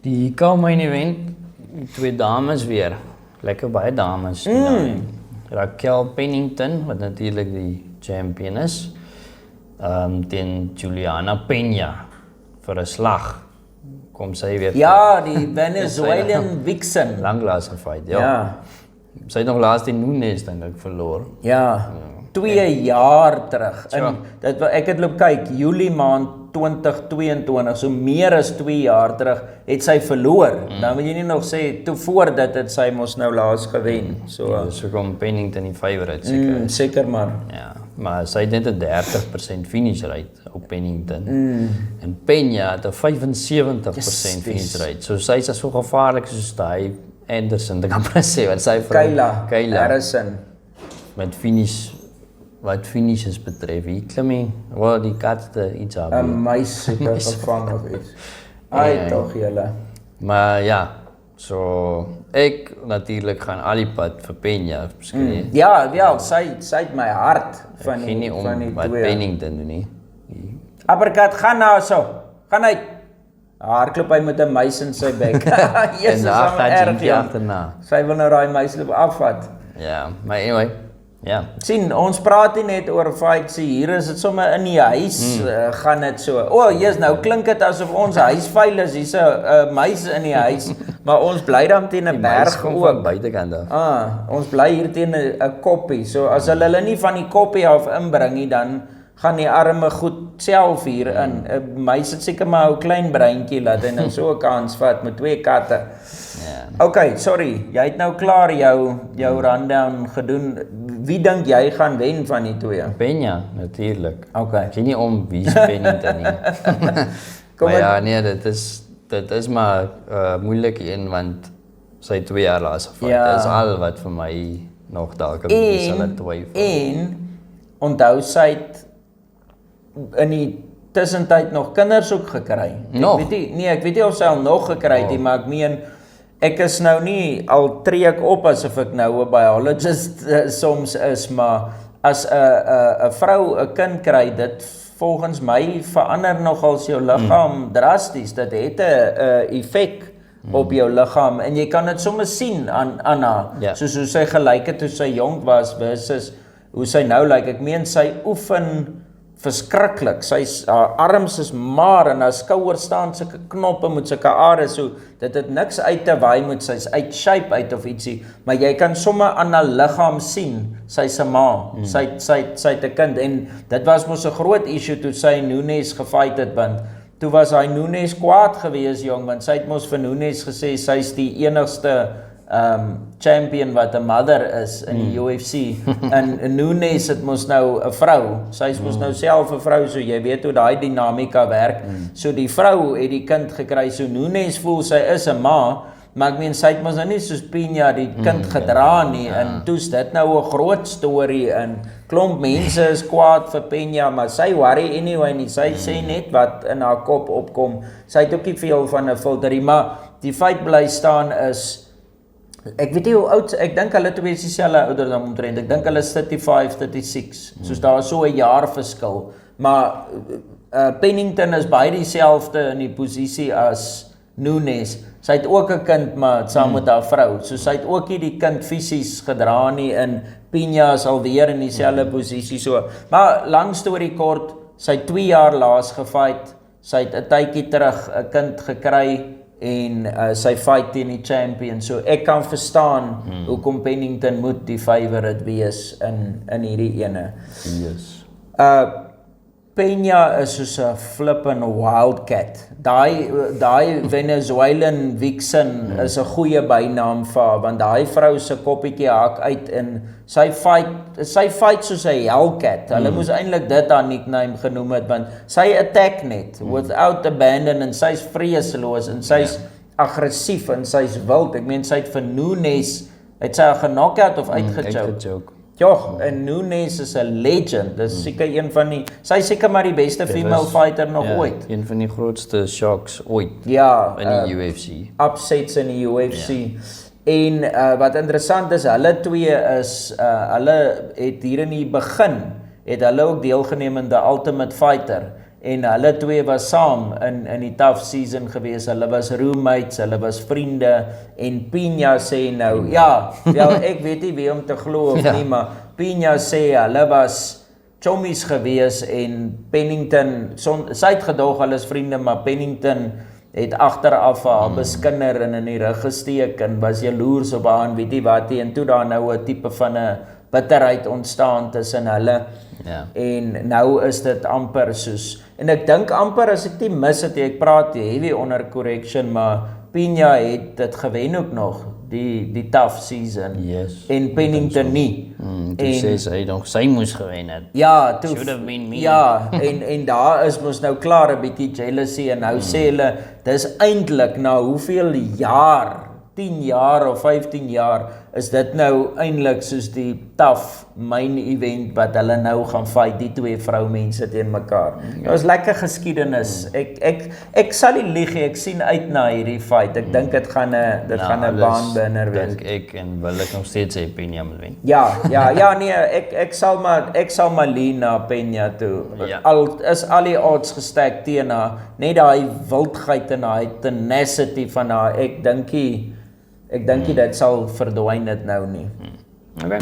Die main event, die twee dames weer. Lekker baie dames. Raquel Pennington, wat natuurlijk die champion is. Teen Juliana Peña vir 'n slag. Kom sy weer. Ja, die Venezuelan Vixen. Lanklaas gefight, ja. Sy het nog laas die Nunes dink ek verloor. Ja. 2 jaar terug. En ek het loop kyk, Julie maand 2022, so meer as 2 jaar terug, het sy verloor. Nou moet jy nie nog sê, toe voor dit het sy mos nou laas gewen. So kom Pennington die favourite seker. Seker maar. Ja, maar sy het net 'n 30% finish rate op Pennington. En Peña het 'n 75% finish rate. So sy is so gevaarlik soos daai Anderson, ek kan presies sê wat sy vir Kayla Harrison met wat finishes betref. Hier klim hy, die katste iets aan. 'n meisie gevang of iets. Ai tog julle. Maar ja, so ek natuurlik gaan al die pad vir Peña miskien. Ja, sy het my hart van die wat Pennington doen nie. Uppercut, gaan nou so. Gaan uit. Hardloop hy met 'n muis in sy bek. En daar gaan jy agterna. Sy wil nou daai muis loop afvat. Ja, maar anyway. Ja. Sien, ons praat nie net oor fights hier, is dit sommer in die huis gaan dit so. Jesus, nou klink dit asof ons huis vuil is, hier's 'n muis in die huis, maar ons bly dan teen 'n berg ook buitekant af. Ons bly hier teen 'n koppie. So as hulle nie van die koppie af inbring nie, dan gaan die arme goed self hier in. 'n Muis het seker maar 'n klein breintjie laat hy nou so 'n kans vat met 2 katte. Ja. Okay, sorry. Jy het nou klaar jou rundown gedoen. Wie dink jy gaan wen van die twee? Peña, natuurlik. Okay. Ek sien nie om wie's Pennington nie. Maar ja, nee, dit is maar moeilik een want sy 2 jaar laas gefight. Dit is al wat vir my nog dalk 'n bietjie sal twyfel. En onthou sy het in die tussentyd nog kinders ook gekry. Ek weet nie of sy al nog gekry het nie, maar ek meen ek is nou nie al tree ek op asof ek nou 'n biologist soms is, maar as 'n vrou 'n kind kry, dit volgens my verander nogals jou liggaam drasties. Dit het 'n effek op jou liggaam en jy kan dit sommer sien aan haar. Soos hoe sy gelyk het toe sy jonk was versus hoe sy nou lyk. Ek meen sy oefen verskriklik. Haar arms is maar en haar skouers staan sulke knoppe met sulke are, so dit het niks uit te waai met sy's uit shape uit of ietsie, maar jy kan sommer aan haar liggaam sien, sy's 'n ma, sy het 'n kind en dit was mos 'n groot issue toe sy Nunes gefight het, want toe was hy Nunes kwaad gewees jong, want sy het mos vir Nunes gesê sy's die enigste champion wat 'n mother is in die UFC en Nunes het mos nou 'n vrou, sy's mos nou self 'n vrou, so jy weet hoe daai dinamika werk. So die vrou het die kind gekry, so Nunes voel sy is 'n ma, maar ek meen sy het mos nou nie soos Peña die kind gedra nie en toe's dit nou 'n groot storie en klomp mense is kwaad vir Peña, maar sy worry anyway nie, sy sê net wat in haar kop opkom, sy het ook nie veel van 'n filterie, maar die feit bly staan is ek weet nie hoe oud, ek dink hulle twee is dieselfde ouderdom omtrent, ek dink hulle is 35, 36, soos daar is so 'n jaar verskil, maar Pennington is baie dieselfde in die posisie as Nunes, sy het ook 'n kind, maar saam met haar vrou, so sy het ook nie die kind fisies gedra nie, en Peña is alweer in dieselfde posisie, so, maar lang storie kort, sy het 2 jaar laas gefight, sy het 'n tydjie terug 'n kind gekry, en sy fight teen die champion, so ek kan verstaan hoekom Pennington moet die favourite wees in hierdie ene. Yes. Peña is soos 'n flippin' wildcat. Daai Venezuelan Vixen is 'n goeie bynaam vir haar, want daai vrou se koppietjie hak uit en sy fight soos 'n hellcat. Hulle moes eintlik dit haar nickname genoem het, want sy attack net without abandon en sy's vreesloos en sy's aggressief en sy's wild. Ek meen sy het vir Nunes het sy geknockout of uitgechoke. Ja, en Nunes is 'n legend. Dis seker een van die, sy is seker maar die beste female fighter nog ooit. Een van die grootste shocks ooit. Ja, in die UFC. Upsets in die UFC. En wat interessant is, hulle twee is hulle het hier in die begin het hulle ook deelgeneem in die Ultimate Fighter en hulle twee was saam in die tough season gewees. Hulle was roommates, hulle was vriende en Pina sê nou, ja, ek weet nie wie om te glo of nie, maar Pina sê hulle was chommies gewees en Pennington, sy het gedog hulle is vriende, maar Pennington het agteraf haar beskinder in die rug gesteek en was jaloers op haar en weet nie wat nie, en toe daar nou 'n tipe van 'n bitterheid ontstaan tussen hulle. En nou is dit amper soos, en ek dink amper as ek nie mis het, ek praat heavy onder correction, maar Pina het dit gewen ook nog, die tough season, en Pennington nie. Toe sê sy nog, sy moes gewen het. Ja, toe, should have been me. Ja, en daar is mos nou klaar 'n bietjie jealousy, en nou sê hulle, dis eintlik na hoeveel jaar, 10 jaar of 15 jaar, is dit nou eintlik soos die tough main event wat hulle nou gaan fight, die twee vroumense teen mekaar. Dit was lekker geskiedenis. Ek sal nie lieg, ek sien uit na hierdie fight. Ek dink dit gaan 'n baanbinner wees. Dink ek, en wil ek nog steeds sê Pena moet wen. Ja, nee, ek sal maar lean na Pena toe. Al is al die odds gestek teen haar, net daai wildheid en daai tenacity van haar, ek dink nie dit sal verdwyn dit nou nie. Okay.